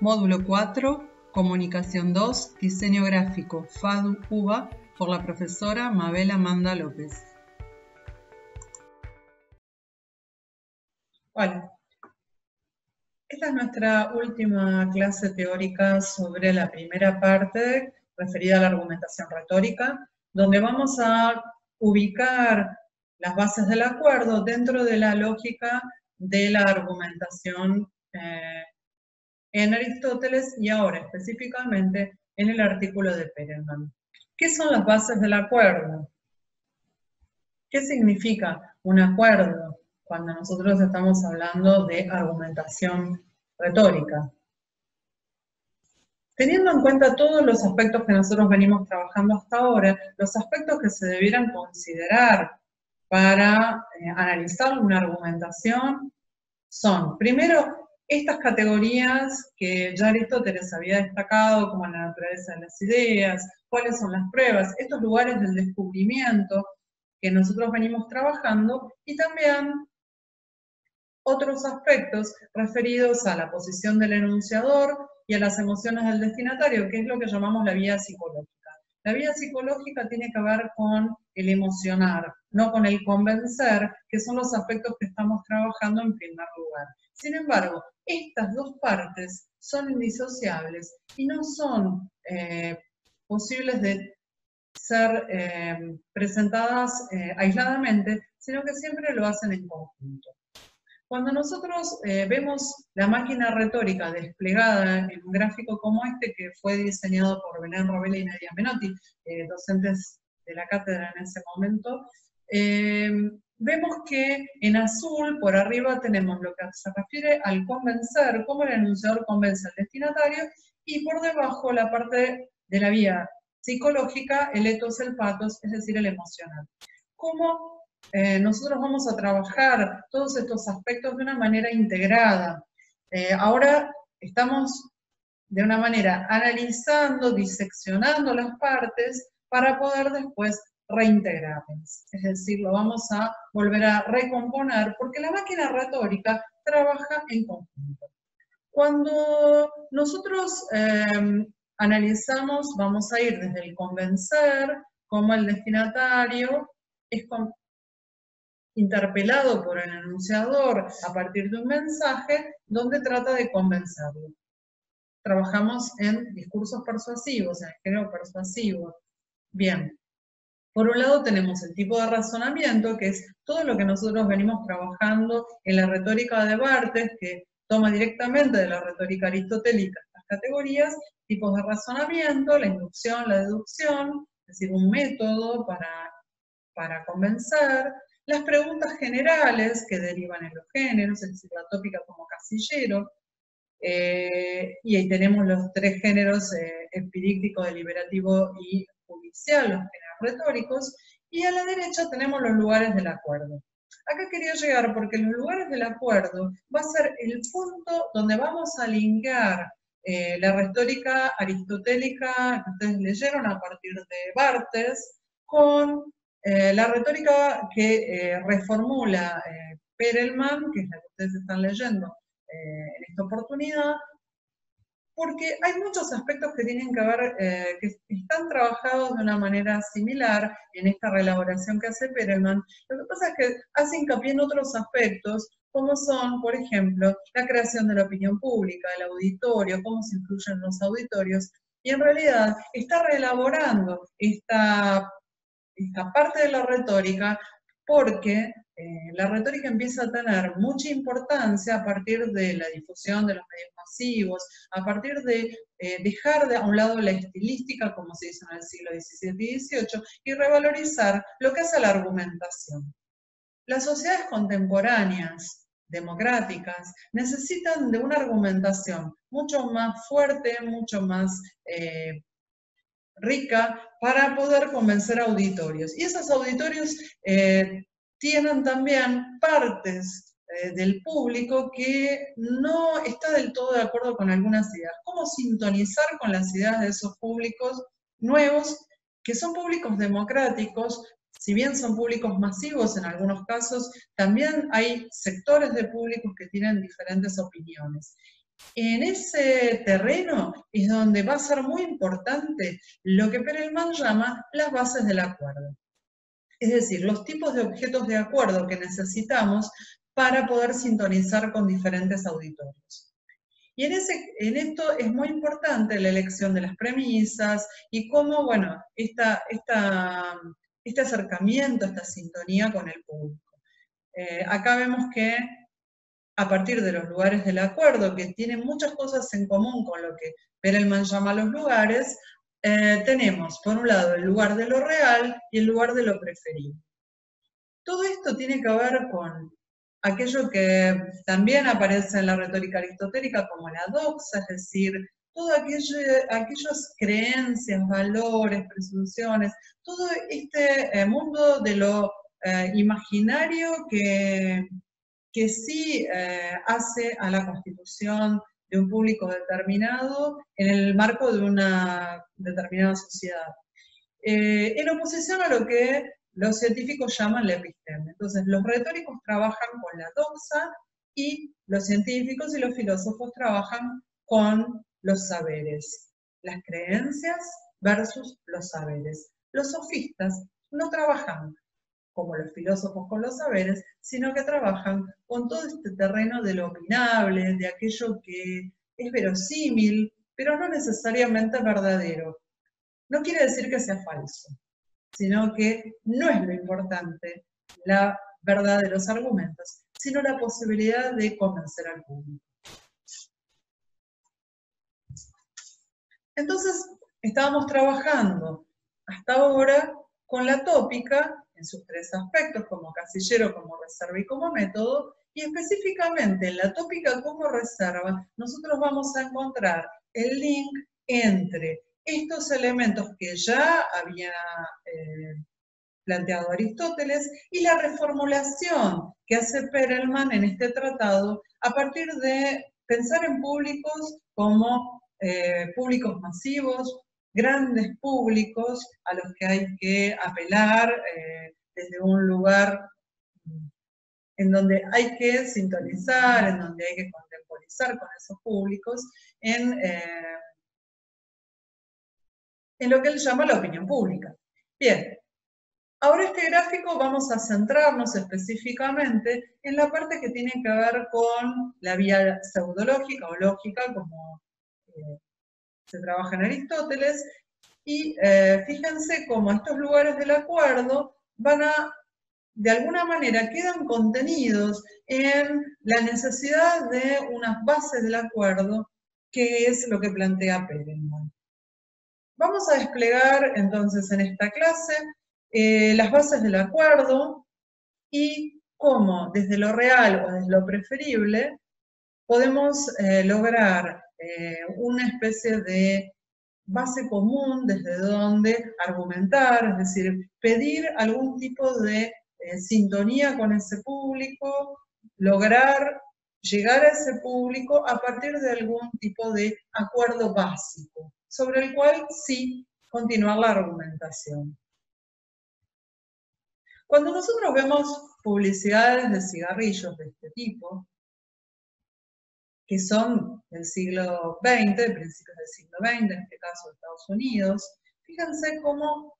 Módulo 4, Comunicación 2, Diseño Gráfico, FADU-UBA, por la profesora Mabel Amanda López. Hola. Esta es nuestra última clase teórica sobre la primera parte referida a la argumentación retórica, donde vamos a ubicar las bases del acuerdo dentro de la lógica de la argumentación en Aristóteles y ahora específicamente en el artículo de Perelman. ¿Qué son las bases del acuerdo? ¿Qué significa un acuerdo cuando nosotros estamos hablando de argumentación retórica? Teniendo en cuenta todos los aspectos que nosotros venimos trabajando hasta ahora, los aspectos que se debieran considerar para analizar una argumentación son, primero, estas categorías que ya Aristóteles había destacado, como la naturaleza de las ideas, cuáles son las pruebas, estos lugares del descubrimiento que nosotros venimos trabajando, y también otros aspectos referidos a la posición del enunciador y a las emociones del destinatario, que es lo que llamamos la vía psicológica. La vía psicológica tiene que ver con el emocionar, no con el convencer, que son los aspectos que estamos trabajando en primer lugar. Sin embargo, estas dos partes son indisociables y no son posibles de ser presentadas aisladamente, sino que siempre lo hacen en conjunto. Cuando nosotros vemos la máquina retórica desplegada en un gráfico como este, que fue diseñado por Belén Robela y Nadia Menotti, docentes de la cátedra en ese momento, vemos que en azul, por arriba, tenemos lo que se refiere al convencer, cómo el enunciador convence al destinatario, y por debajo la parte de la vía psicológica, el ethos, el pathos, es decir, el emocional. ¿Cómo nosotros vamos a trabajar todos estos aspectos de una manera integrada? Ahora estamos de una manera analizando, diseccionando las partes para poder después reintegrarlas. Es decir, lo vamos a volver a recomponer porque la máquina retórica trabaja en conjunto. Cuando nosotros analizamos, vamos a ir desde el convencer, como el destinatario es interpelado por el enunciador a partir de un mensaje donde trata de convencerlo. Trabajamos en discursos persuasivos, en el género persuasivo. Bien, por un lado tenemos el tipo de razonamiento, que es todo lo que nosotros venimos trabajando en la retórica de Barthes, que toma directamente de la retórica aristotélica estas categorías, tipos de razonamiento, la inducción, la deducción, es decir, un método para convencer, las preguntas generales que derivan en los géneros, es decir, la tópica como casillero, y ahí tenemos los tres géneros, espiríctico, deliberativo y judicial, los géneros retóricos, y a la derecha tenemos los lugares del acuerdo. Acá quería llegar porque los lugares del acuerdo va a ser el punto donde vamos a linkear la retórica aristotélica que ustedes leyeron a partir de Barthes con la retórica que reformula Perelman, que es la que ustedes están leyendo en esta oportunidad, porque hay muchos aspectos que tienen que ver, que están trabajados de una manera similar en esta reelaboración que hace Perelman. Lo que pasa es que hace hincapié en otros aspectos, como son, por ejemplo, la creación de la opinión pública, el auditorio, cómo se incluyen los auditorios, y en realidad está reelaborando esta parte de la retórica porque la retórica empieza a tener mucha importancia a partir de la difusión de los medios masivos, a partir de dejar a un lado la estilística, como se hizo en el siglo XVII y XVIII, y revalorizar lo que hace la argumentación. Las sociedades contemporáneas, democráticas, necesitan de una argumentación mucho más fuerte, mucho más rica, para poder convencer a auditorios. Y esos auditorios tienen también partes del público que no está del todo de acuerdo con algunas ideas. ¿Cómo sintonizar con las ideas de esos públicos nuevos, que son públicos democráticos? Si bien son públicos masivos en algunos casos, también hay sectores de públicos que tienen diferentes opiniones. En ese terreno es donde va a ser muy importante lo que Perelman llama las bases del acuerdo. Es decir, los tipos de objetos de acuerdo que necesitamos para poder sintonizar con diferentes auditorios. Y en esto es muy importante la elección de las premisas y cómo, bueno, este acercamiento, esta sintonía con el público. Acá vemos que a partir de los lugares del acuerdo, que tienen muchas cosas en común con lo que Perelman llama los lugares, tenemos, por un lado, el lugar de lo real y el lugar de lo preferido. Todo esto tiene que ver con aquello que también aparece en la retórica aristotélica como la doxa, es decir, todo aquellas creencias, valores, presunciones, todo este mundo de lo imaginario que sí hace a la constitución de un público determinado en el marco de una determinada sociedad. En oposición a lo que los científicos llaman la episteme. Entonces, los retóricos trabajan con la doxa y los científicos y los filósofos trabajan con los saberes, las creencias versus los saberes. Los sofistas no trabajan como los filósofos con los saberes, sino que trabajan con todo este terreno de lo opinable, de aquello que es verosímil, pero no necesariamente verdadero. No quiere decir que sea falso, sino que no es lo importante la verdad de los argumentos, sino la posibilidad de convencer al público. Entonces, estábamos trabajando hasta ahora con la tópica en sus tres aspectos, como casillero, como reserva y como método, y específicamente en la tópica como reserva, nosotros vamos a encontrar el link entre estos elementos que ya había planteado Aristóteles y la reformulación que hace Perelman en este tratado a partir de pensar en públicos como públicos masivos, grandes públicos a los que hay que apelar desde un lugar en donde hay que sintonizar, en donde hay que contemporizar con esos públicos, en lo que él llama la opinión pública. Bien, ahora este gráfico vamos a centrarnos específicamente en la parte que tiene que ver con la vía pseudológica o lógica, como se trabaja en Aristóteles, y fíjense cómo estos lugares del acuerdo van a, de alguna manera, quedan contenidos en la necesidad de unas bases del acuerdo, que es lo que plantea Perelman. Vamos a desplegar entonces en esta clase las bases del acuerdo y cómo desde lo real o desde lo preferible podemos lograr una especie de base común desde donde argumentar, es decir, pedir algún tipo de sintonía con ese público, lograr llegar a ese público a partir de algún tipo de acuerdo básico, sobre el cual sí continuar la argumentación. Cuando nosotros vemos publicidades de cigarrillos de este tipo, que son del siglo XX, principios del siglo XX, en este caso de Estados Unidos, fíjense cómo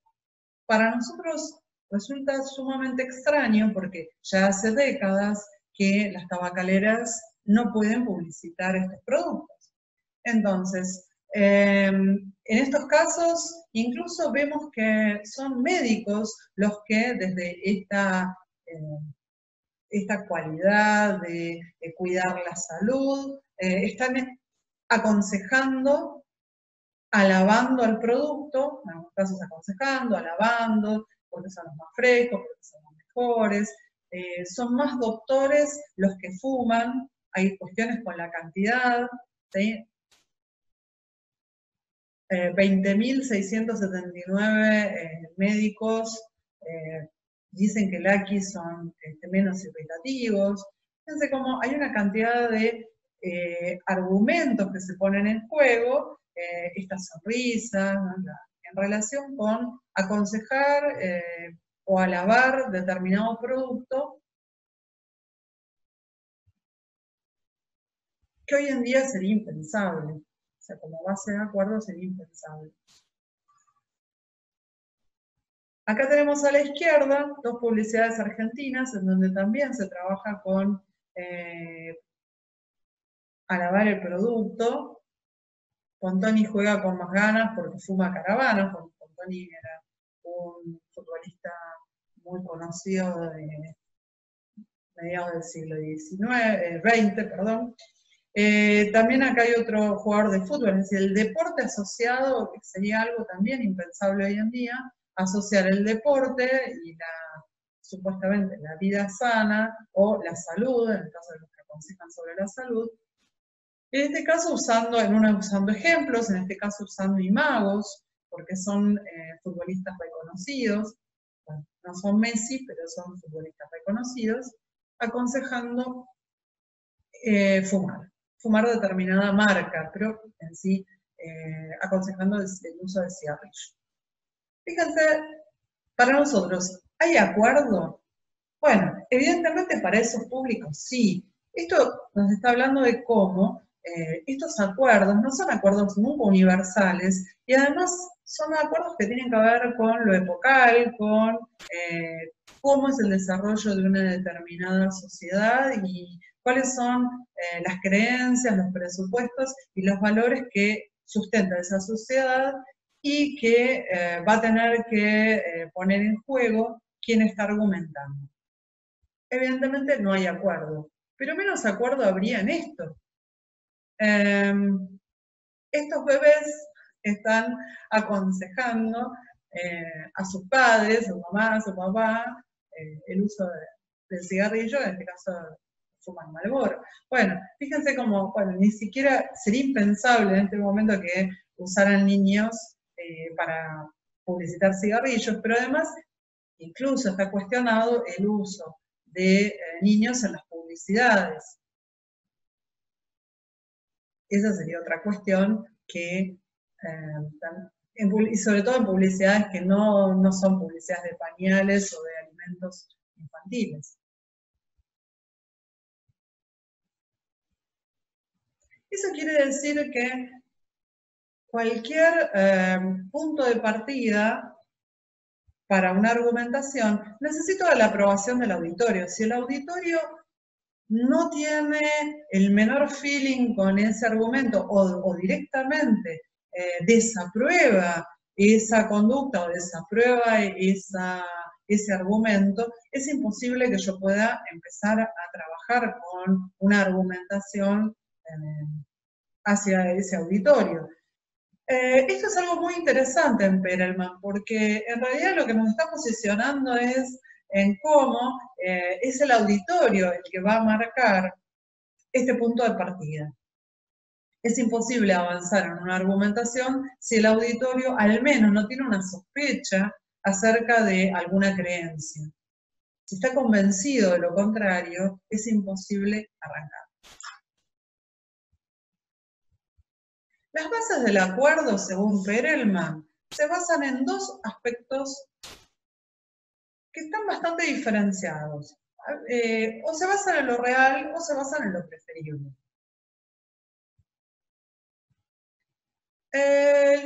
para nosotros resulta sumamente extraño, porque ya hace décadas que las tabacaleras no pueden publicitar estos productos. Entonces, en estos casos, incluso vemos que son médicos los que desde esta cualidad de cuidar la salud, están aconsejando, alabando al producto, en algunos casos aconsejando, alabando, porque son los más frescos, porque son los mejores. Son más doctores los que fuman, hay cuestiones con la cantidad, ¿sí? 20.679 médicos dicen que el AQI son menos irritativos. Fíjense cómo hay una cantidad de argumentos que se ponen en juego, esta sonrisa, ¿no? En relación con aconsejar o alabar determinado producto que hoy en día sería impensable. O sea, como base de acuerdo sería impensable. Acá tenemos a la izquierda 2 publicidades argentinas en donde también se trabaja con alabar el producto. Pontoni juega con más ganas porque fuma caravanas, porque Pontoni era un futbolista muy conocido de mediados del siglo XX, perdón. También acá hay otro jugador de fútbol, es decir, el deporte asociado, que sería algo también impensable hoy en día, asociar el deporte y supuestamente la vida sana o la salud, en el caso de los que aconsejan sobre la salud. En este caso usando ejemplos, en este caso usando imagos, porque son futbolistas reconocidos, bueno, no son Messi, pero son futbolistas reconocidos, aconsejando fumar determinada marca, pero en sí aconsejando el uso de cigarrillo. Fíjense, para nosotros, ¿hay acuerdo? Bueno, evidentemente para esos públicos sí. Esto nos está hablando de cómo estos acuerdos no son acuerdos nunca universales y además son acuerdos que tienen que ver con lo epocal, con cómo es el desarrollo de una determinada sociedad y cuáles son las creencias, los presupuestos y los valores que sustenta esa sociedad y que va a tener que poner en juego quién está argumentando. Evidentemente no hay acuerdo, pero menos acuerdo habría en esto. Estos bebés están aconsejando a sus padres, a su mamá, a su papá, el uso del cigarrillo, en este caso fuman Marlboro. Bueno, fíjense como, bueno, ni siquiera sería impensable en este momento que usaran niños para publicitar cigarrillos, pero además incluso está cuestionado el uso de niños en las publicidades. Esa sería otra cuestión que, y sobre todo en publicidades que no son publicidades de pañales o de alimentos infantiles. Eso quiere decir que cualquier punto de partida para una argumentación necesita la aprobación del auditorio. Si el auditorio no tiene el menor feeling con ese argumento o directamente desaprueba esa conducta o desaprueba ese argumento, es imposible que yo pueda empezar a trabajar con una argumentación hacia ese auditorio. Esto es algo muy interesante en Perelman, porque en realidad lo que nos está posicionando es en cómo es el auditorio el que va a marcar este punto de partida. Es imposible avanzar en una argumentación si el auditorio al menos no tiene una sospecha acerca de alguna creencia. Si está convencido de lo contrario, es imposible arrancar. Las bases del acuerdo, según Perelman, se basan en 2 aspectos que están bastante diferenciados. O se basan en lo real o se basan en lo preferible.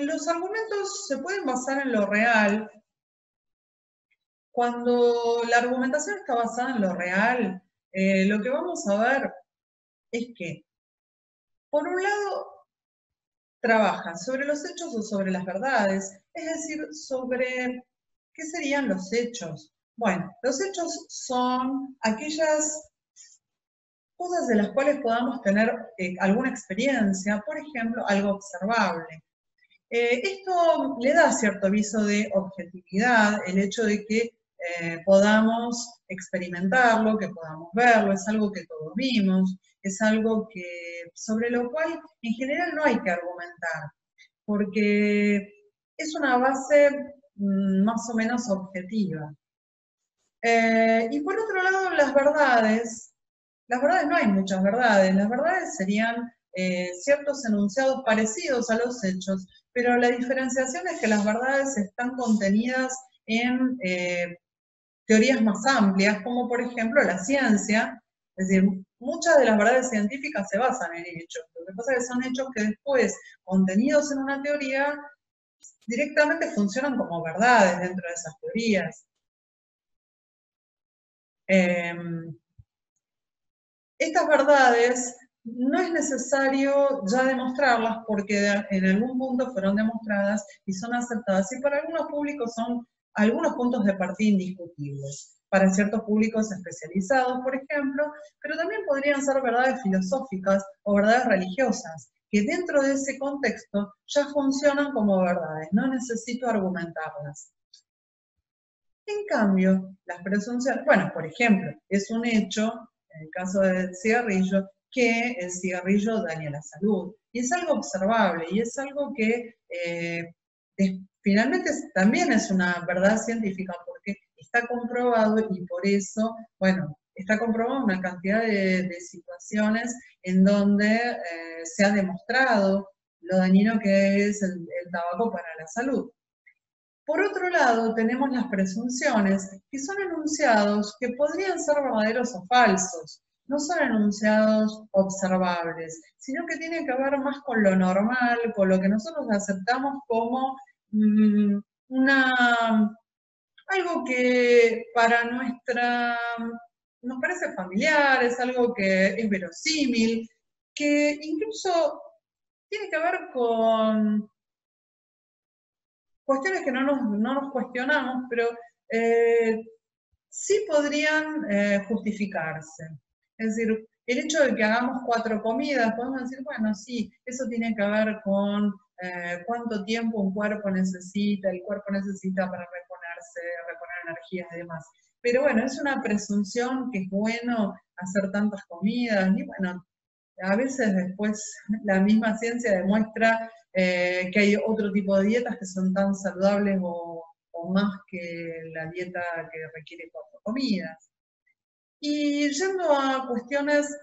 Los argumentos se pueden basar en lo real. Cuando la argumentación está basada en lo real, lo que vamos a ver es que, por un lado, trabaja sobre los hechos o sobre las verdades, es decir, sobre qué serían los hechos. Bueno, los hechos son aquellas cosas de las cuales podamos tener alguna experiencia, por ejemplo, algo observable. Esto le da cierto viso de objetividad, el hecho de que podamos experimentarlo, que podamos verlo, es algo que todos vimos, es algo sobre lo cual en general no hay que argumentar, porque es una base más o menos objetiva. Y por otro lado, las verdades no hay muchas verdades, las verdades serían ciertos enunciados parecidos a los hechos, pero la diferenciación es que las verdades están contenidas en teorías más amplias, como por ejemplo la ciencia, es decir, muchas de las verdades científicas se basan en hechos. Lo que pasa es que son hechos que después, contenidos en una teoría, directamente funcionan como verdades dentro de esas teorías. Estas verdades no es necesario ya demostrarlas porque en algún punto fueron demostradas y son aceptadas. Y para algunos públicos son algunos puntos de partida indiscutibles. Para ciertos públicos especializados, por ejemplo, pero también podrían ser verdades filosóficas o verdades religiosas, que dentro de ese contexto ya funcionan como verdades, no necesito argumentarlas. En cambio, las presunciones, bueno, por ejemplo, es un hecho, en el caso del cigarrillo, que el cigarrillo daña la salud. Y es algo observable, y es algo que finalmente también es una verdad científica, porque está comprobado y por eso, bueno, está comprobado una cantidad de situaciones en donde se ha demostrado lo dañino que es el tabaco para la salud. Por otro lado, tenemos las presunciones, que son enunciados que podrían ser verdaderos o falsos. No son enunciados observables, sino que tienen que ver más con lo normal, con lo que nosotros aceptamos como algo que para nos parece familiar, es algo que es verosímil, que incluso tiene que ver con cuestiones que no nos cuestionamos, pero sí podrían justificarse. Es decir, el hecho de que hagamos 4 comidas, podemos decir, bueno, sí, eso tiene que ver con cuánto tiempo un cuerpo necesita, el cuerpo necesita para reponerse, reponer energías y demás. Pero bueno, es una presunción que es bueno hacer tantas comidas, y bueno, a veces después la misma ciencia demuestra que hay otro tipo de dietas que son tan saludables o más que la dieta que requiere 4 comidas. Y yendo a cuestiones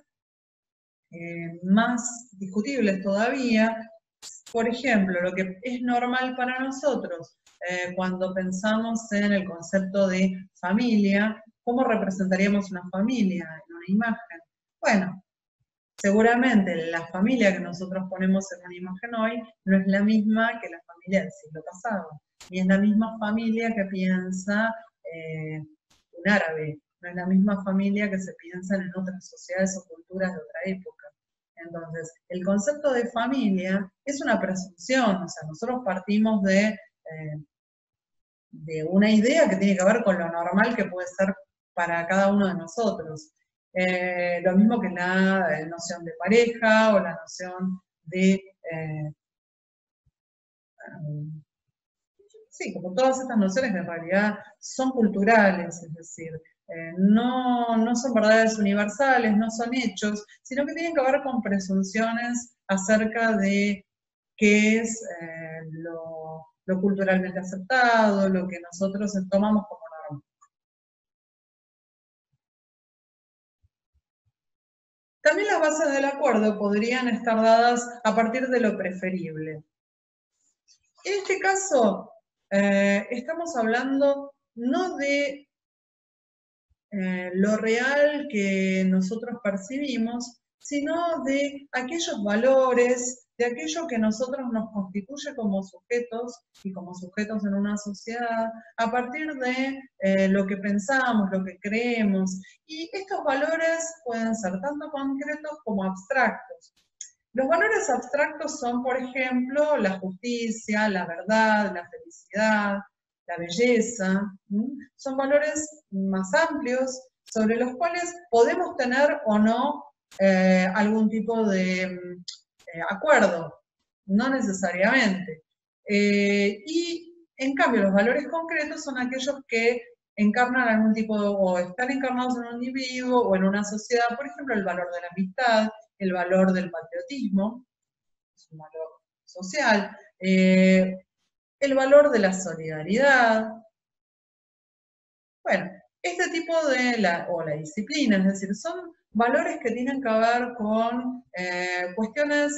más discutibles todavía, por ejemplo, lo que es normal para nosotros cuando pensamos en el concepto de familia, ¿cómo representaríamos una familia en una imagen? Bueno, seguramente la familia que nosotros ponemos en una imagen hoy no es la misma que la familia del siglo pasado, ni es la misma familia que piensa un árabe, no es la misma familia que se piensa en otras sociedades o culturas de otra época. Entonces, el concepto de familia es una presunción, o sea, nosotros partimos de una idea que tiene que ver con lo normal que puede ser para cada uno de nosotros. Lo mismo que la noción de pareja o la noción de... sí, como todas estas nociones que en realidad son culturales, es decir, no son verdades universales, no son hechos, sino que tienen que ver con presunciones acerca de qué es lo culturalmente aceptado, lo que nosotros tomamos como norma. También las bases del acuerdo podrían estar dadas a partir de lo preferible. En este caso, estamos hablando no de lo real que nosotros percibimos, sino de aquellos valores, de aquello que nosotros nos constituye como sujetos y como sujetos en una sociedad, a partir de lo que pensamos, lo que creemos. Y estos valores pueden ser tanto concretos como abstractos. Los valores abstractos son, por ejemplo, la justicia, la verdad, la felicidad, la belleza. Son valores más amplios sobre los cuales podemos tener o no algún tipo de acuerdo, no necesariamente. Y en cambio los valores concretos son aquellos que encarnan algún tipo o están encarnados en un individuo o en una sociedad, por ejemplo, el valor de la amistad, el valor del patriotismo, es un valor social, el valor de la solidaridad. Bueno, este tipo de la disciplina, es decir, son valores que tienen que ver con cuestiones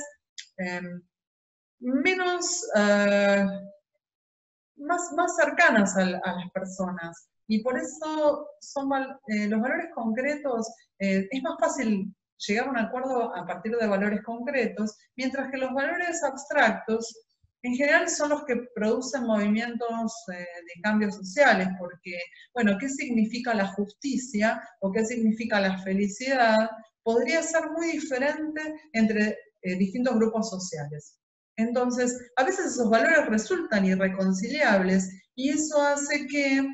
más cercanas a las personas. Y por eso son los valores concretos, es más fácil llegar a un acuerdo a partir de valores concretos, mientras que los valores abstractos en general son los que producen movimientos de cambios sociales, porque, bueno, ¿qué significa la justicia o qué significa la felicidad? Podría ser muy diferente entre distintos grupos sociales. Entonces, a veces esos valores resultan irreconciliables y eso hace que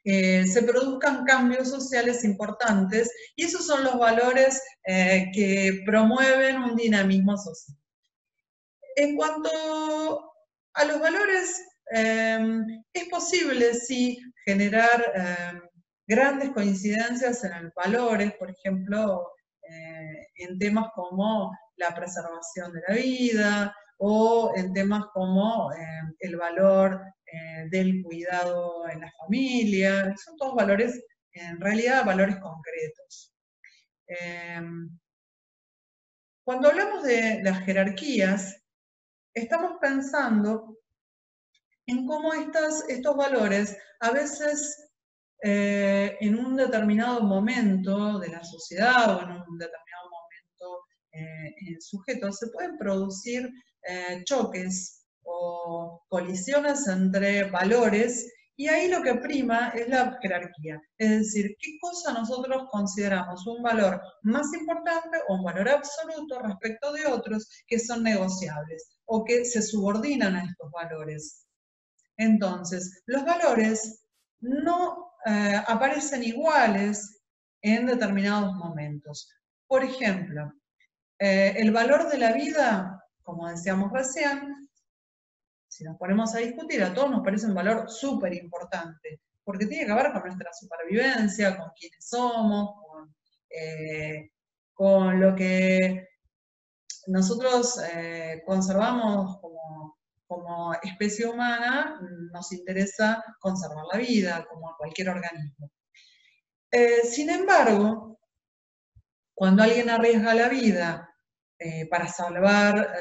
se produzcan cambios sociales importantes y esos son los valores que promueven un dinamismo social. En cuanto a los valores, es posible, sí, generar grandes coincidencias en los valores, por ejemplo, en temas como la preservación de la vida, o en temas como el valor del cuidado en la familia. Son todos valores, en realidad, valores concretos. Cuando hablamos de las jerarquías, estamos pensando en cómo estos valores a veces en un determinado momento de la sociedad o en un determinado momento en el sujeto se pueden producir choques o colisiones entre valores y ahí lo que prima es la jerarquía. Es decir, qué cosa nosotros consideramos un valor más importante o un valor absoluto respecto de otros que son negociables o que se subordinan a estos valores. Entonces, los valores no aparecen iguales en determinados momentos. Por ejemplo, el valor de la vida, como decíamos recién, si nos ponemos a discutir, a todos nos parece un valor súper importante, porque tiene que ver con nuestra supervivencia, con quiénes somos, con lo que nosotros conservamos como especie humana, nos interesa conservar la vida, como a cualquier organismo. Sin embargo, cuando alguien arriesga la vida para salvar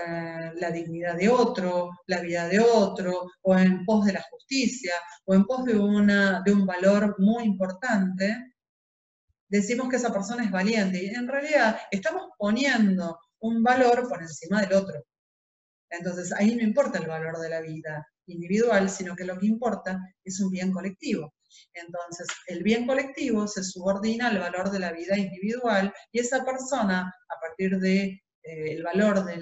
la dignidad de otro, la vida de otro, o en pos de la justicia, o en pos de un valor muy importante, decimos que esa persona es valiente. Y en realidad estamos poniendo un valor por encima del otro. Entonces ahí no importa el valor de la vida individual, sino que lo que importa es un bien colectivo. Entonces el bien colectivo se subordina al valor de la vida individual y esa persona, a partir de el valor de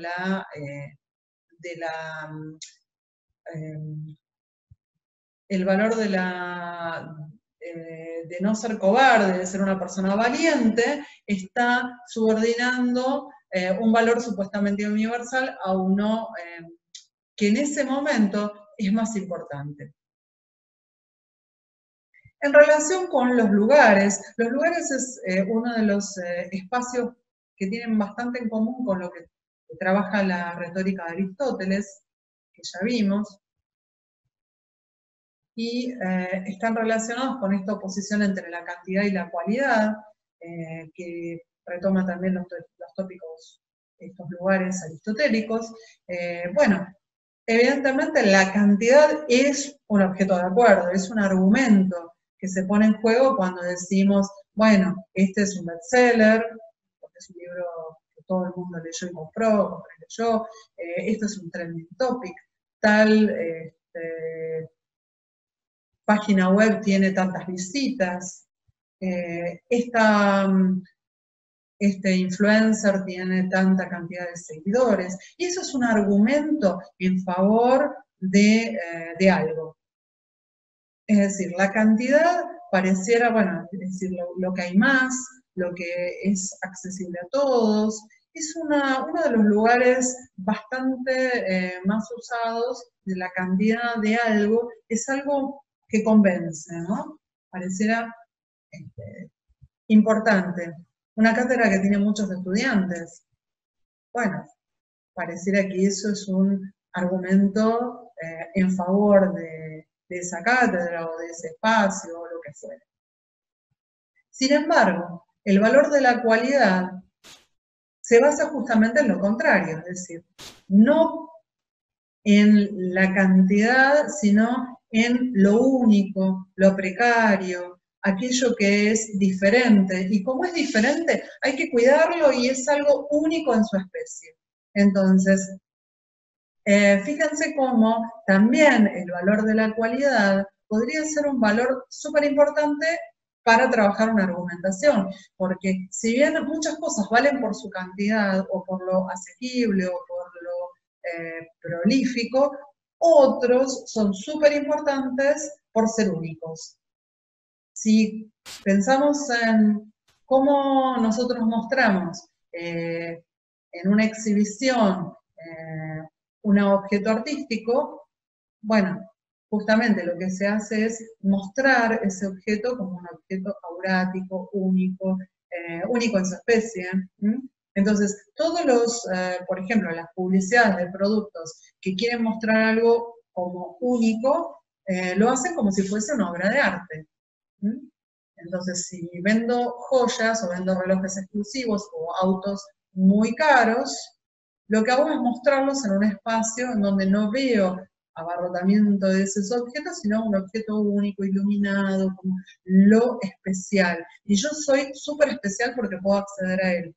no ser cobarde, de ser una persona valiente, está subordinando un valor supuestamente universal a uno que en ese momento es más importante. En relación con los lugares es uno de los espacios que tienen bastante en común con lo que trabaja la retórica de Aristóteles, que ya vimos, y están relacionados con esta oposición entre la cantidad y la cualidad, que retoma también los tópicos, estos lugares aristotélicos. Bueno, evidentemente la cantidad es un objeto de acuerdo, es un argumento que se pone en juego cuando decimos, bueno, este es un bestseller, porque es un libro que todo el mundo leyó y compró, esto es un trending topic, tal página web tiene tantas visitas, este influencer tiene tanta cantidad de seguidores, y eso es un argumento en favor de algo. Es decir, la cantidad pareciera, bueno, es decir, lo que hay más, lo que es accesible a todos, es uno de los lugares bastante más usados de la cantidad de algo, es algo que convence, ¿no? Pareciera importante. Una cátedra que tiene muchos estudiantes. Bueno, pareciera que eso es un argumento en favor de esa cátedra o de ese espacio o lo que fuera. Sin embargo, el valor de la cualidad se basa justamente en lo contrario, es decir, no en la cantidad, sino en lo único, lo precario, aquello que es diferente. Y como es diferente, hay que cuidarlo y es algo único en su especie. Entonces, fíjense cómo también el valor de la cualidad podría ser un valor súper importante para trabajar una argumentación, porque si bien muchas cosas valen por su cantidad o por lo asequible o por lo prolífico, otros son súper importantes por ser únicos. Si pensamos en cómo nosotros mostramos en una exhibición un objeto artístico, bueno, justamente lo que se hace es mostrar ese objeto como un objeto aurático, único, único en su especie. Entonces, todos los, por ejemplo, las publicidades de productos que quieren mostrar algo como único, lo hacen como si fuese una obra de arte. Entonces, si vendo joyas o vendo relojes exclusivos o autos muy caros, lo que hago es mostrarlos en un espacio en donde no veo abarrotamiento de esos objetos, sino un objeto único, iluminado, como lo especial. Y yo soy súper especial porque puedo acceder a él.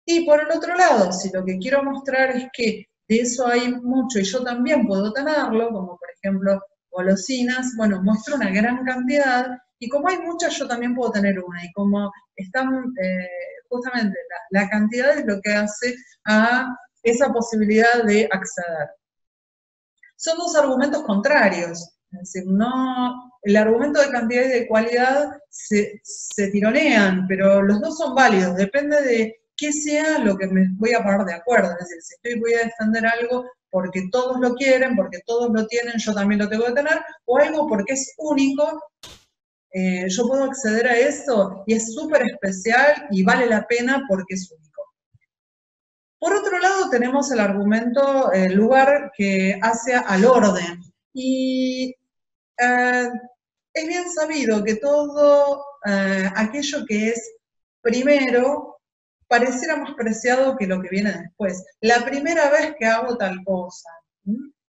Y por el otro lado, si lo que quiero mostrar es que de eso hay mucho y yo también puedo tenerlo, como por ejemplo golosinas, bueno, muestro una gran cantidad y como hay muchas yo también puedo tener una y como están, justamente la cantidad es lo que hace a esa posibilidad de acceder. Son dos argumentos contrarios, es decir, no, el argumento de cantidad y de cualidad se tironean, pero los dos son válidos, depende de qué sea lo que me voy a poner de acuerdo, es decir, si voy a defender algo porque todos lo quieren, porque todos lo tienen, yo también lo tengo que tener, o algo porque es único, yo puedo acceder a eso y es súper especial y vale la pena porque es único. Por otro lado, tenemos el argumento, el lugar que hace al orden. Y es bien sabido que todo aquello que es primero pareciera más preciado que lo que viene después. La primera vez que hago tal cosa.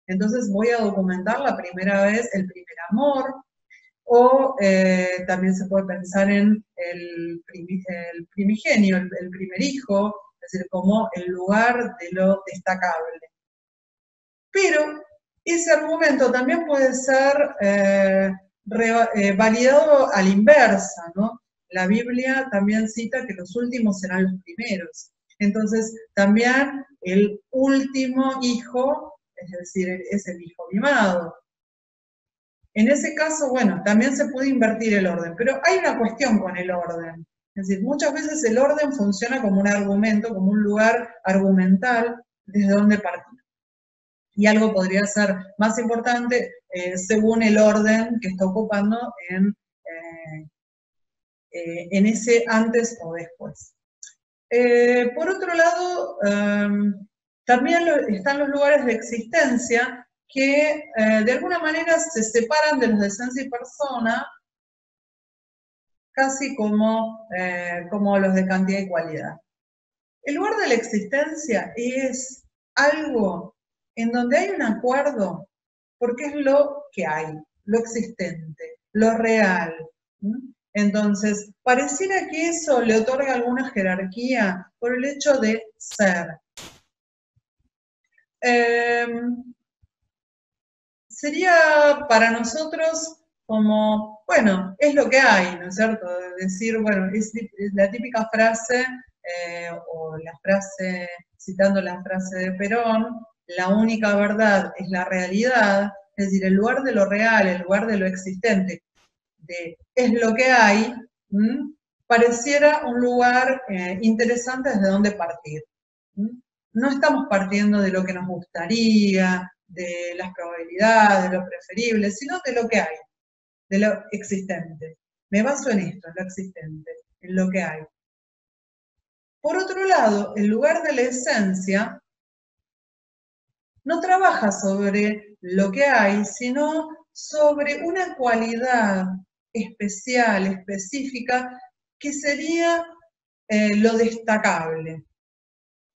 Entonces voy a documentar la primera vez, el primer amor, o también se puede pensar en el primigenio, el primer hijo, es decir, como el lugar de lo destacable. Pero ese argumento también puede ser validado a la inversa, ¿no? La Biblia también cita que los últimos serán los primeros. Entonces, también el último hijo, es decir, es el hijo mimado. En ese caso, bueno, también se puede invertir el orden, pero hay una cuestión con el orden. Es decir, muchas veces el orden funciona como un argumento, como un lugar argumental desde donde partir. Y algo podría ser más importante según el orden que está ocupando en ese antes o después. Por otro lado, también están los lugares de existencia que de alguna manera se separan de los de esencia y persona, casi como los de cantidad y cualidad. El lugar de la existencia es algo en donde hay un acuerdo, porque es lo que hay, lo existente, lo real. Entonces, pareciera que eso le otorga alguna jerarquía por el hecho de ser. Sería para nosotros como, bueno, es lo que hay, ¿no es cierto? Decir, bueno, es la típica frase, o la frase, citando la frase de Perón, la única verdad es la realidad, es decir, el lugar de lo real, el lugar de lo existente, de es lo que hay, pareciera un lugar interesante desde donde partir. No estamos partiendo de lo que nos gustaría, de las probabilidades, de lo preferible, sino de lo que hay, de lo existente. Me baso en esto, en lo existente, en lo que hay. Por otro lado, el lugar de la esencia no trabaja sobre lo que hay, sino sobre una cualidad especial, específica, que sería lo destacable.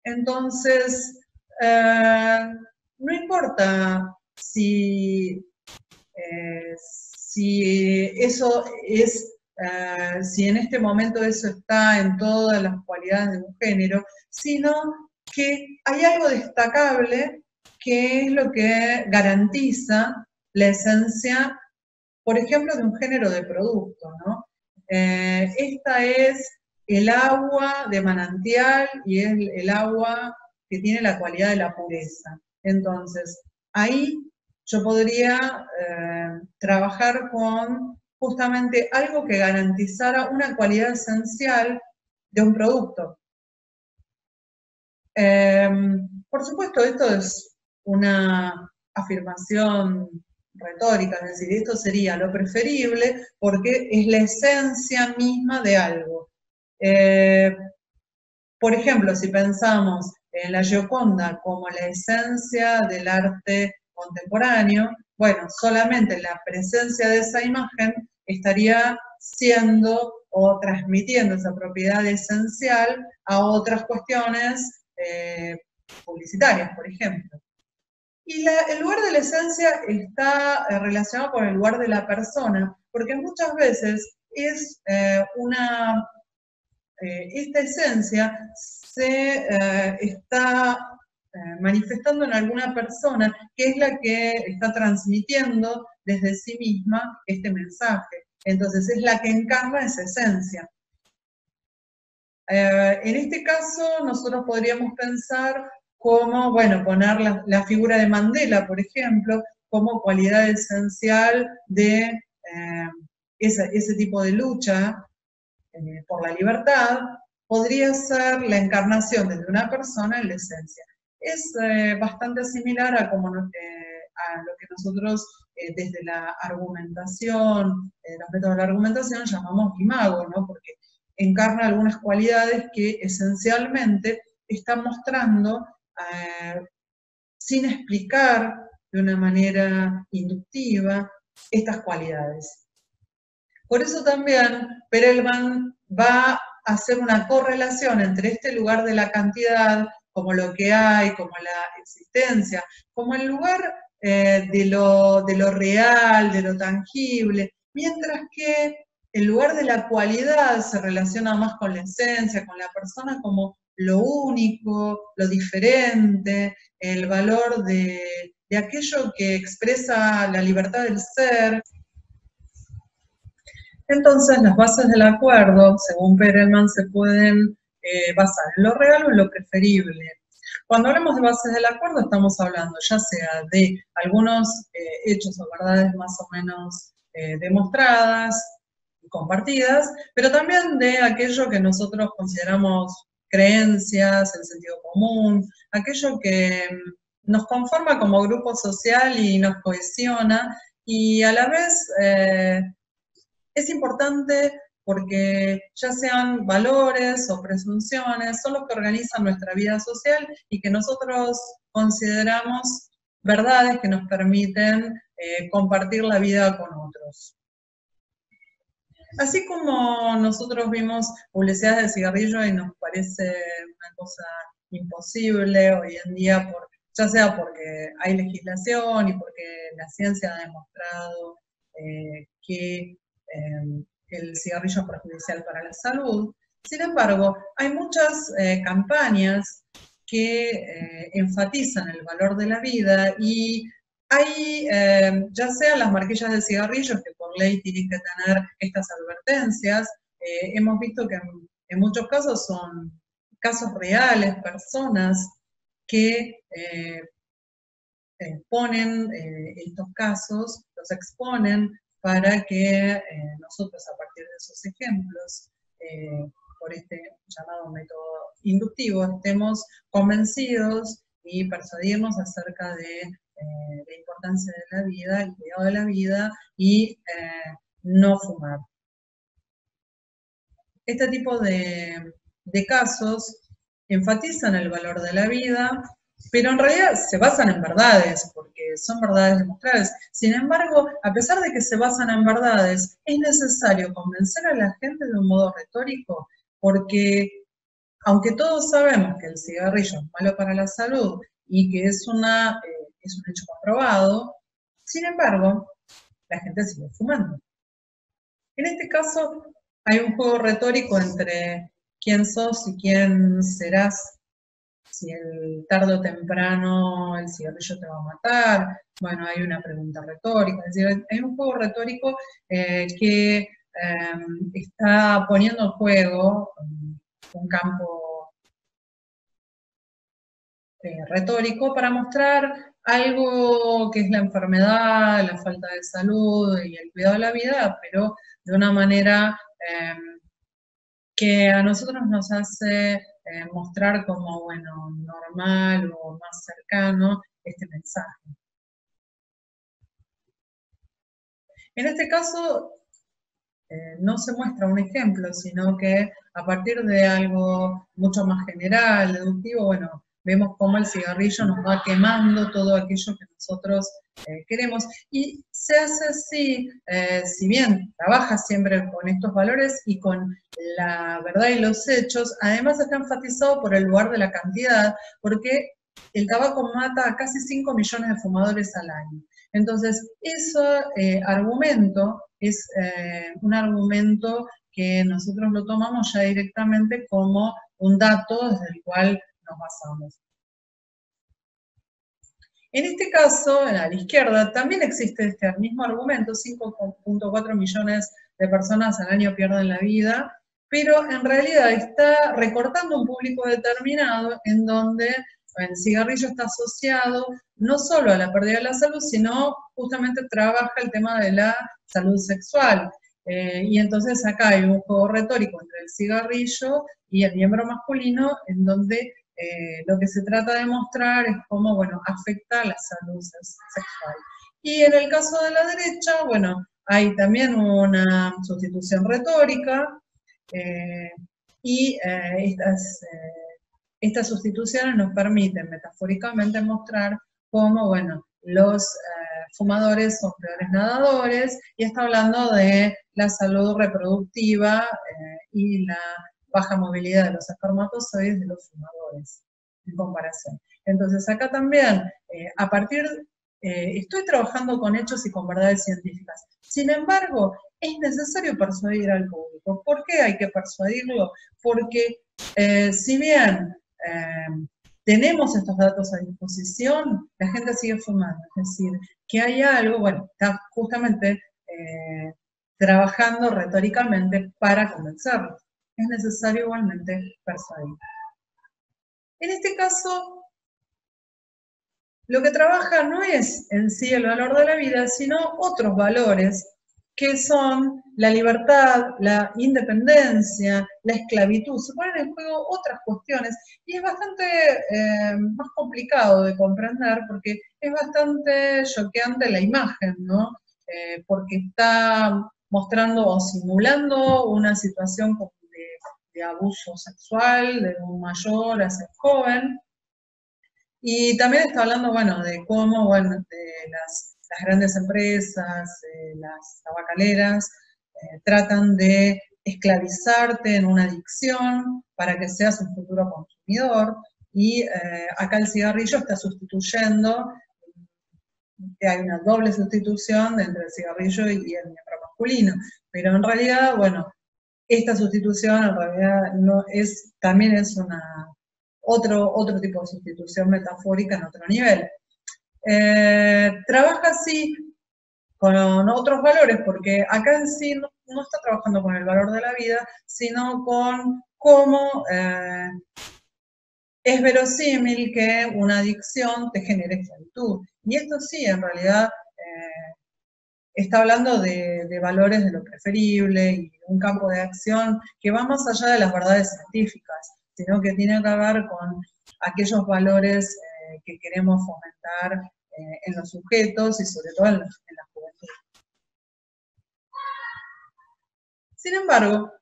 Entonces, no importa si si eso es, si en este momento eso está en todas las cualidades de un género, sino que hay algo destacable que es lo que garantiza la esencia, por ejemplo, de un género de producto, ¿no? Esta es el agua de manantial y es el agua que tiene la cualidad de la pureza. Entonces, ahí yo podría trabajar con justamente algo que garantizara una cualidad esencial de un producto. Por supuesto, esto es una afirmación retórica, es decir, esto sería lo preferible porque es la esencia misma de algo. Por ejemplo, si pensamos en la Gioconda como la esencia del arte contemporáneo, bueno, solamente la presencia de esa imagen estaría siendo o transmitiendo esa propiedad esencial a otras cuestiones publicitarias, por ejemplo. Y el lugar de la esencia está relacionado con el lugar de la persona, porque muchas veces es esta esencia se está manifestando en alguna persona que es la que está transmitiendo desde sí misma este mensaje. Entonces es la que encarna esa esencia. En este caso nosotros podríamos pensar cómo, bueno, poner la figura de Mandela, por ejemplo, como cualidad esencial de ese tipo de lucha por la libertad, podría ser la encarnación desde una persona en la esencia. Es bastante similar a, a lo que nosotros desde la argumentación, los métodos de la argumentación llamamos imago, ¿no? Porque encarna algunas cualidades que esencialmente están mostrando sin explicar de una manera inductiva estas cualidades. Por eso también Perelman va a hacer una correlación entre este lugar de la cantidad, como lo que hay, como la existencia, como el lugar de lo real, de lo tangible, mientras que el lugar de la cualidad se relaciona más con la esencia, con la persona como lo único, lo diferente, el valor de aquello que expresa la libertad del ser. Entonces, las bases del acuerdo, según Perelman, se pueden basar en lo real o en lo preferible. Cuando hablamos de bases del acuerdo, estamos hablando ya sea de algunos hechos o verdades más o menos demostradas y compartidas, pero también de aquello que nosotros consideramos creencias, el sentido común, aquello que nos conforma como grupo social y nos cohesiona, y a la vez es importante porque ya sean valores o presunciones, son los que organizan nuestra vida social y que nosotros consideramos verdades que nos permiten compartir la vida con otros. Así como nosotros vimos publicidades de cigarrillo y nos parece una cosa imposible hoy en día, ya sea porque hay legislación y porque la ciencia ha demostrado que el cigarrillo es perjudicial para la salud. Sin embargo, hay muchas campañas que enfatizan el valor de la vida y hay, ya sean las marquillas de cigarrillos, que por ley tienen que tener estas advertencias, hemos visto que en muchos casos son casos reales, personas que ponen estos casos, los exponen para que nosotros a partir de esos ejemplos, por este llamado método inductivo, estemos convencidos y persuadirnos acerca de la importancia de la vida, el cuidado de la vida y no fumar. Este tipo de casos enfatizan el valor de la vida, pero en realidad se basan en verdades, porque son verdades demostrables. Sin embargo, a pesar de que se basan en verdades, es necesario convencer a la gente de un modo retórico, porque aunque todos sabemos que el cigarrillo es malo para la salud y que es un hecho comprobado, sin embargo, la gente sigue fumando. En este caso hay un juego retórico entre quién sos y quién serás, si tarde o temprano el cigarrillo te va a matar. Bueno, hay una pregunta retórica, es decir, hay un juego retórico que está poniendo en juego un campo retórico para mostrar algo que es la enfermedad, la falta de salud y el cuidado de la vida, pero de una manera que a nosotros nos hace mostrar como, bueno, normal o más cercano este mensaje. En este caso, no se muestra un ejemplo, sino que a partir de algo mucho más general, deductivo, bueno, vemos cómo el cigarrillo nos va quemando todo aquello que nosotros queremos. Y se hace así, si bien trabaja siempre con estos valores y con la verdad y los hechos, además está enfatizado por el lugar de la cantidad, porque el tabaco mata a casi 5 millones de fumadores al año. Entonces, ese argumento es un argumento que nosotros lo tomamos ya directamente como un dato desde el cual nos basamos. En este caso, a la izquierda, también existe este mismo argumento, 5.4 millones de personas al año pierden la vida, pero en realidad está recortando un público determinado en donde el cigarrillo está asociado no solo a la pérdida de la salud, sino justamente trabaja el tema de la salud sexual. Y entonces acá hay un juego retórico entre el cigarrillo y el miembro masculino, en donde lo que se trata de mostrar es cómo, bueno, afecta la salud sexual. Y en el caso de la derecha, bueno, hay también una sustitución retórica, y estas sustituciones nos permiten metafóricamente mostrar cómo, bueno, los fumadores son peores nadadores, y está hablando de la salud reproductiva y la baja movilidad de los espermatozoides de los fumadores, en comparación. Entonces acá también, estoy trabajando con hechos y con verdades científicas. Sin embargo, es necesario persuadir al público. ¿Por qué hay que persuadirlo? Porque si bien tenemos estos datos a disposición, la gente sigue fumando. Es decir, que hay algo, bueno, está justamente trabajando retóricamente para convencerlos. Es necesario igualmente persuadir. En este caso, lo que trabaja no es en sí el valor de la vida, sino otros valores que son la libertad, la independencia, la esclavitud. Se ponen en juego otras cuestiones y es bastante más complicado de comprender porque es bastante choqueante la imagen, ¿no? Porque está mostrando o simulando una situación de abuso sexual de un mayor hacia un joven. Y también está hablando, bueno, de cómo, bueno, de las grandes empresas, las tabacaleras, tratan de esclavizarte en una adicción para que seas un futuro consumidor. Y acá el cigarrillo está sustituyendo, hay una doble sustitución entre el cigarrillo y el miembro masculino. Pero en realidad, bueno, esta sustitución en realidad no es, también es otro tipo de sustitución metafórica en otro nivel. Trabaja así con otros valores, porque acá en sí no está trabajando con el valor de la vida, sino con cómo es verosímil que una adicción te genere esclavitud. Y esto sí, en realidad, está hablando de valores de lo preferible y de un campo de acción que va más allá de las verdades científicas, sino que tiene que ver con aquellos valores que queremos fomentar en los sujetos y sobre todo en la juventud. Sin embargo,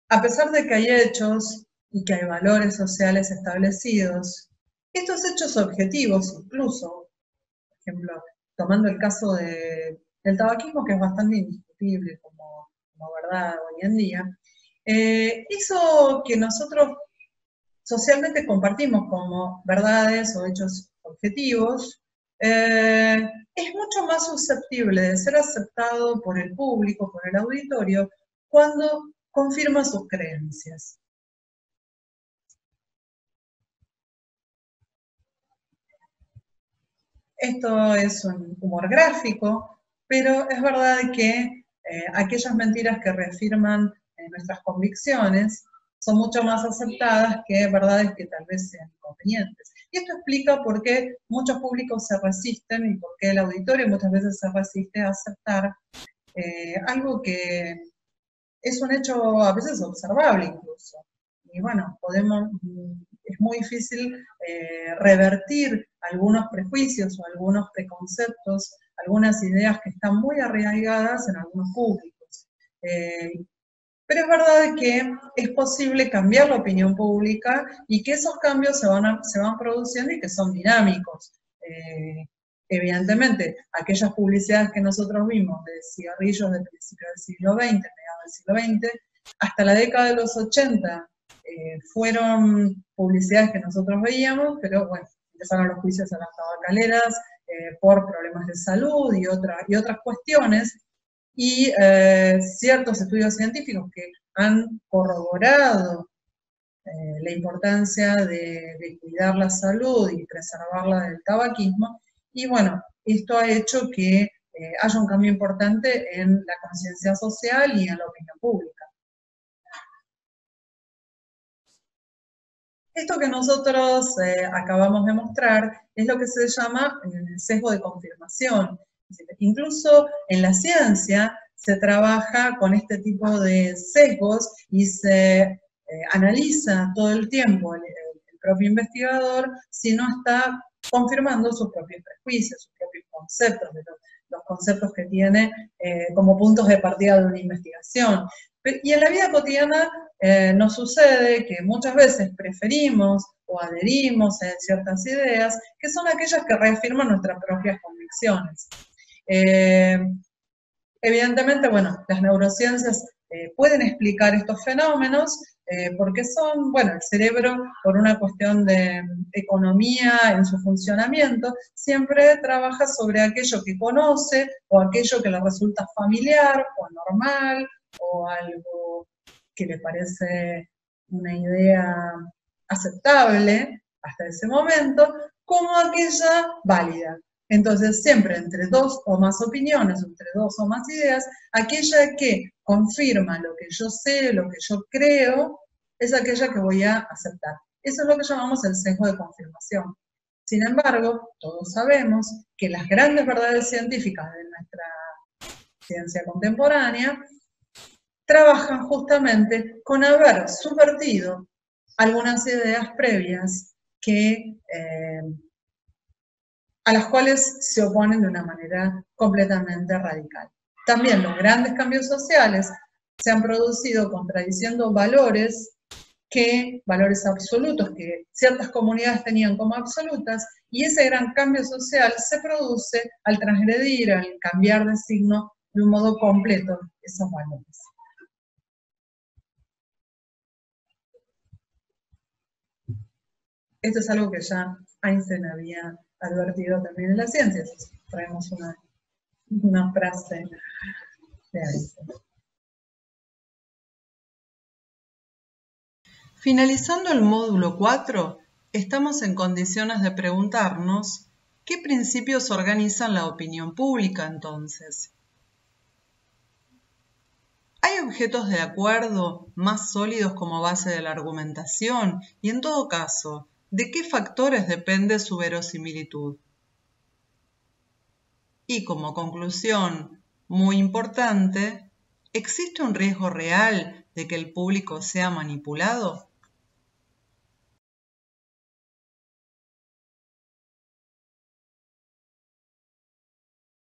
a pesar de que hay hechos y que hay valores sociales establecidos, estos hechos objetivos incluso, por ejemplo, tomando el caso del tabaquismo, que es bastante indiscutible como verdad hoy en día, eso que nosotros socialmente compartimos como verdades o hechos objetivos, es mucho más susceptible de ser aceptado por el público, por el auditorio, cuando confirma sus creencias. Esto es un humor gráfico, pero es verdad que aquellas mentiras que reafirman nuestras convicciones son mucho más aceptadas que verdades que tal vez sean inconvenientes. Y esto explica por qué muchos públicos se resisten y por qué el auditorio muchas veces se resiste a aceptar algo que es un hecho a veces observable incluso. Y bueno, es muy difícil revertir algunos prejuicios o algunos preconceptos, algunas ideas que están muy arraigadas en algunos públicos. Pero es verdad que es posible cambiar la opinión pública y que esos cambios se van produciendo y que son dinámicos. Evidentemente, aquellas publicidades que nosotros vimos de cigarrillos del principio del siglo XX, mediados del siglo XX, hasta la década de los 80 fueron publicidades que nosotros veíamos, pero bueno, empezaron los juicios a las tabacaleras por problemas de salud y otras cuestiones, y ciertos estudios científicos que han corroborado la importancia de cuidar la salud y preservarla del tabaquismo, y bueno, esto ha hecho que haya un cambio importante en la conciencia social y en la opinión pública. Esto que nosotros acabamos de mostrar es lo que se llama el sesgo de confirmación. Incluso en la ciencia se trabaja con este tipo de sesgos y se analiza todo el tiempo el propio investigador si no está confirmando sus propios prejuicios, sus propios conceptos, los conceptos que tiene como puntos de partida de una investigación. Y en la vida cotidiana nos sucede que muchas veces preferimos o adherimos a ciertas ideas que son aquellas que reafirman nuestras propias convicciones. Evidentemente, bueno, las neurociencias pueden explicar estos fenómenos porque son, bueno, el cerebro, por una cuestión de economía en su funcionamiento, siempre trabaja sobre aquello que conoce o aquello que le resulta familiar o normal o algo que le parece una idea aceptable hasta ese momento, como aquella válida. Entonces, siempre entre dos o más opiniones, entre dos o más ideas, aquella que confirma lo que yo sé, lo que yo creo, es aquella que voy a aceptar. Eso es lo que llamamos el sesgo de confirmación. Sin embargo, todos sabemos que las grandes verdades científicas de nuestra ciencia contemporánea trabajan justamente con haber subvertido algunas ideas previas que a las cuales se oponen de una manera completamente radical. También los grandes cambios sociales se han producido contradiciendo valores absolutos que ciertas comunidades tenían como absolutas, y ese gran cambio social se produce al transgredir, al cambiar de signo de un modo completo esos valores. Esto es algo que ya Einstein había advertido también en las ciencias. Traemos una frase de Einstein. Finalizando el módulo 4, estamos en condiciones de preguntarnos ¿qué principios organizan la opinión pública entonces? ¿Hay objetos de acuerdo más sólidos como base de la argumentación? Y en todo caso, ¿de qué factores depende su verosimilitud? Y como conclusión muy importante, ¿existe un riesgo real de que el público sea manipulado?